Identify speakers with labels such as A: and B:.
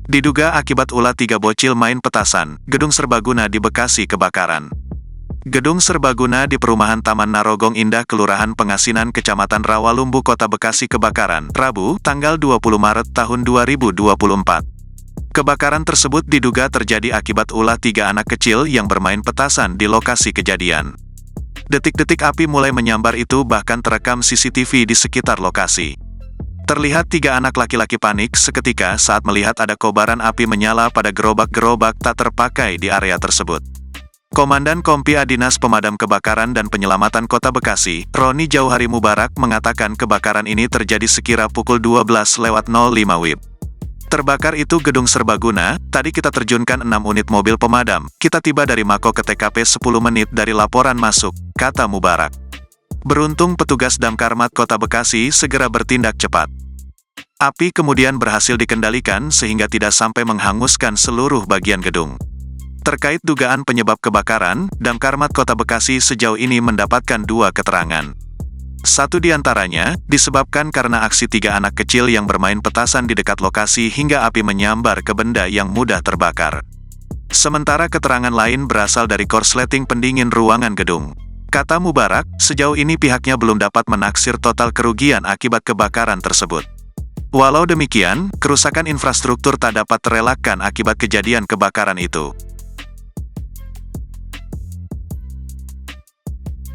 A: Diduga akibat ulah 3 bocil main petasan, gedung serbaguna di Bekasi kebakaran. Gedung serbaguna di perumahan Taman Narogong Indah Kelurahan Pengasinan Kecamatan Rawalumbu Kota Bekasi kebakaran, Rabu, tanggal 20 Maret tahun 2024. Kebakaran tersebut diduga terjadi akibat ulah 3 anak kecil yang bermain petasan di lokasi kejadian. Detik-detik api mulai menyambar itu bahkan terekam CCTV di sekitar lokasi. Terlihat 3 anak laki-laki panik seketika saat melihat ada kobaran api menyala pada gerobak-gerobak tak terpakai di area tersebut. Komandan Kompia Dinas Pemadam Kebakaran dan Penyelamatan Kota Bekasi, Roni Jauhari Mubarak mengatakan kebakaran ini terjadi sekira pukul 12:05 WIB. Terbakar itu gedung serbaguna, tadi kita terjunkan 6 unit mobil pemadam, kita tiba dari Mako ke TKP 10 menit dari laporan masuk, kata Mubarak. Beruntung petugas Damkarmat Kota Bekasi segera bertindak cepat. Api kemudian berhasil dikendalikan sehingga tidak sampai menghanguskan seluruh bagian gedung. Terkait dugaan penyebab kebakaran, Damkarmat Kota Bekasi sejauh ini mendapatkan 2 keterangan. Satu di antaranya, disebabkan karena aksi 3 anak kecil yang bermain petasan di dekat lokasi hingga api menyambar ke benda yang mudah terbakar. Sementara keterangan lain berasal dari korsleting pendingin ruangan gedung. Kata Mubarak, sejauh ini pihaknya belum dapat menaksir total kerugian akibat kebakaran tersebut. Walau demikian, kerusakan infrastruktur tak dapat terelakkan akibat kejadian kebakaran itu.